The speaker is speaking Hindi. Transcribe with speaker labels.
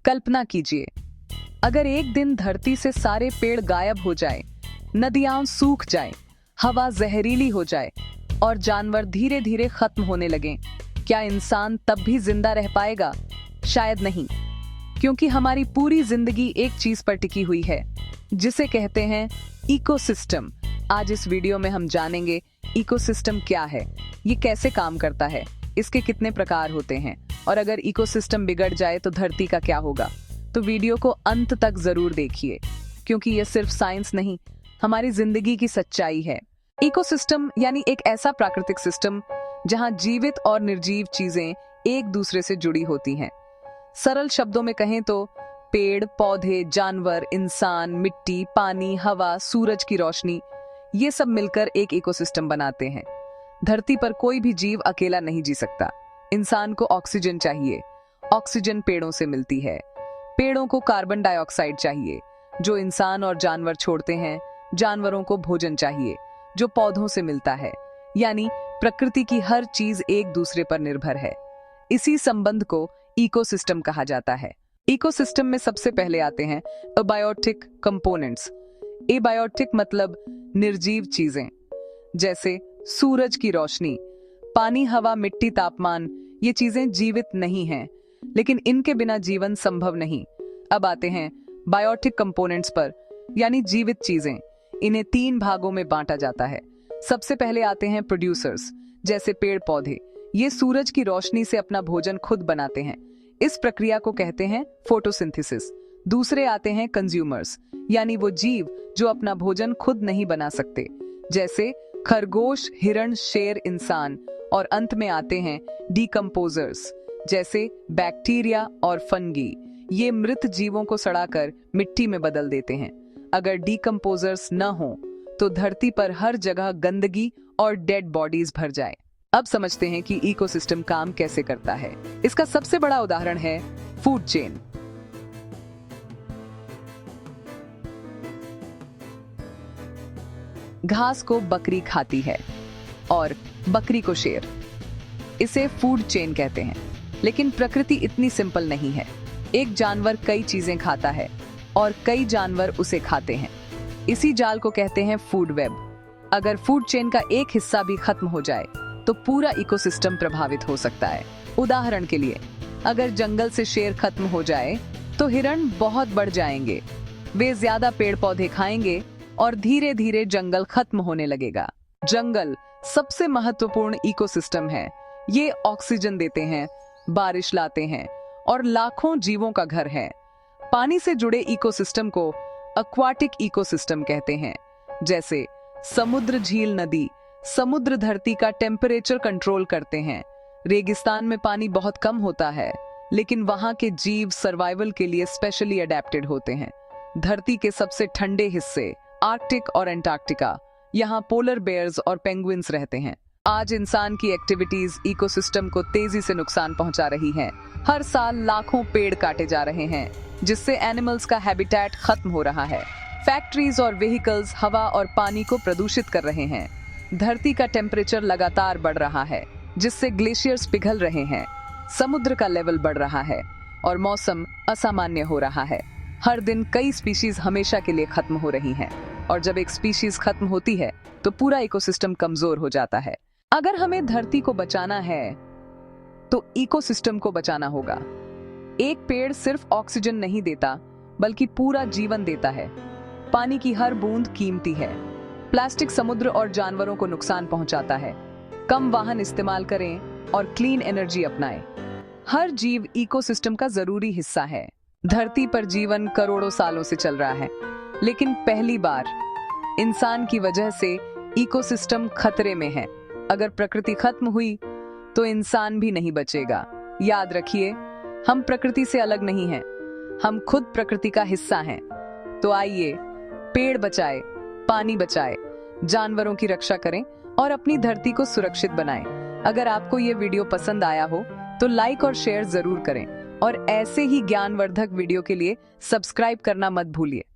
Speaker 1: कल्पना कीजिए, अगर एक दिन धरती से सारे पेड़ गायब हो जाए, नदियां सूख जाए, हवा जहरीली हो जाए और जानवर धीरे धीरे खत्म होने लगे, क्या इंसान तब भी जिंदा रह पाएगा? शायद नहीं, क्योंकि हमारी पूरी जिंदगी एक चीज पर टिकी हुई है, जिसे कहते हैं इकोसिस्टम। आज इस वीडियो में हम जानेंगे इकोसिस्टम क्या है, ये कैसे काम करता है, इसके कितने प्रकार होते हैं और अगर इकोसिस्टम बिगड़ जाए तो धरती का क्या होगा। तो वीडियो को अंत तक जरूर देखिए, क्योंकि ये सिर्फ साइंस नहीं, हमारी जिंदगी की सच्चाई है। इकोसिस्टम यानी एक ऐसा प्राकृतिक सिस्टम जहां जीवित और निर्जीव चीजें एक दूसरे से जुड़ी होती हैं। सरल शब्दों में कहें तो पेड़, पौधे, जानवर, इंसान, मिट्टी, पानी, हवा, सूरज की रोशनी, ये सब मिलकर एक इकोसिस्टम बनाते हैं। धरती पर कोई भी जीव अकेला नहीं जी सकता। इंसान को ऑक्सीजन चाहिए, ऑक्सीजन पेड़ों से मिलती है। पेड़ों को कार्बन डाइऑक्साइड चाहिए, जो इंसान और जानवर छोड़ते हैं। जानवरों को भोजन चाहिए, जो पौधों से मिलता है। यानी प्रकृति की हर चीज एक दूसरे पर निर्भर है। इसी संबंध को इकोसिस्टम कहा जाता है। इकोसिस्टम में सबसे पहले आते हैं अबायोटिक कंपोनेंट्स। एबायोटिक मतलब निर्जीव चीजें, जैसे सूरज की रोशनी, पानी, हवा, मिट्टी, तापमान। ये चीजें जीवित नहीं हैं, लेकिन इनके बिना जीवन संभव नहीं। अब आते हैं बायोटिक कंपोनेंट्स पर, यानी जीवित चीजें। इन्हें 3 भागों में बांटा जाता है। सबसे पहले आते हैं प्रोड्यूसर्स, जैसे पेड़ पौधे। ये सूरज की रोशनी से अपना भोजन खुद बनाते हैं। इस प्रक्रिया को कहते हैं फोटोसिंथेसिस। दूसरे आते हैं कंज्यूमर्स, यानी वो जीव जो अपना भोजन खुद नहीं बना सकते, जैसे खरगोश, हिरण, शेर, इंसान। और अंत में आते हैं डिकम्पोजर्स, जैसे बैक्टीरिया और फंगी। ये मृत जीवों को सड़ाकर मिट्टी में बदल देते हैं। अगर डिकम्पोजर्स न हो तो धरती पर हर जगह गंदगी और डेड बॉडीज भर जाए। अब समझते हैं कि इकोसिस्टम काम कैसे करता है। इसका सबसे बड़ा उदाहरण है फूड चेन। घास को बकरी खाती है और बकरी को शेर। इसे फूड चेन कहते हैं। लेकिन प्रकृति इतनी सिंपल नहीं है। एक जानवर कई चीजें खाता है और कई जानवर उसे खाते हैं। इसी जाल को कहते हैं फूड वेब। अगर फूड चेन का एक हिस्सा भी खत्म हो जाए तो पूरा इकोसिस्टम प्रभावित हो सकता है। उदाहरण के लिए, अगर जंगल से शेर खत्म हो जाए तो हिरण बहुत बढ़ जाएंगे। वे ज्यादा पेड़ पौधे खाएंगे और धीरे धीरे जंगल खत्म होने लगेगा। जंगल सबसे महत्वपूर्ण इकोसिस्टम है। ये ऑक्सीजन देते हैं, बारिश लाते हैं और लाखों जीवों का घर है। पानी से जुड़े इकोसिस्टम को एक्वाटिक इकोसिस्टम कहते हैं, जैसे समुद्र, झील, नदी। समुद्र धरती का टेम्परेचर कंट्रोल करते हैं। रेगिस्तान में पानी बहुत कम होता है, लेकिन वहां के जीव सर्वाइवल के लिए स्पेशली अडेप्टेड होते हैं। धरती के सबसे ठंडे हिस्से आर्कटिक और एंटार्क्टिका, यहाँ पोलर बेयर्स और पेंगुइन्स रहते हैं। आज इंसान की एक्टिविटीज इकोसिस्टम को तेजी से नुकसान पहुंचा रही हैं। हर साल लाखों पेड़ काटे जा रहे हैं, जिससे एनिमल्स का हैबिटेट खत्म हो रहा है। फैक्ट्रीज और व्हीकल्स हवा और पानी को प्रदूषित कर रहे हैं। धरती का टेम्परेचर लगातार बढ़ रहा है, जिससे ग्लेशियर्स पिघल रहे हैं। समुद्र का लेवल बढ़ रहा है और मौसम असामान्य हो रहा है। हर दिन कई स्पीशीज हमेशा के लिए खत्म हो रही हैं, और जब एक स्पीशीज खत्म होती है तो पूरा इकोसिस्टम कमजोर हो जाता है। अगर हमें धरती को बचाना है तो इकोसिस्टम को बचाना होगा। एक पेड़ सिर्फ ऑक्सीजन नहीं देता, बल्कि पूरा जीवन देता है। पानी की हर बूंद कीमती है। प्लास्टिक समुद्र और जानवरों को नुकसान पहुंचाता है। कम वाहन इस्तेमाल करें और क्लीन एनर्जी अपनाएं। हर जीव इकोसिस्टम का जरूरी हिस्सा है। धरती पर जीवन करोड़ों सालों से चल रहा है, लेकिन पहली बार इंसान की वजह से इकोसिस्टम खतरे में है। अगर प्रकृति खत्म हुई तो इंसान भी नहीं बचेगा। याद रखिए, हम प्रकृति से अलग नहीं हैं, हम खुद प्रकृति का हिस्सा हैं। तो आइए पेड़ बचाएं, पानी बचाएं, जानवरों की रक्षा करें और अपनी धरती को सुरक्षित बनाएं। अगर आपको ये वीडियो पसंद आया हो तो लाइक और शेयर जरूर करें और ऐसे ही ज्ञानवर्धक वीडियो के लिए सब्सक्राइब करना मत भूलिए।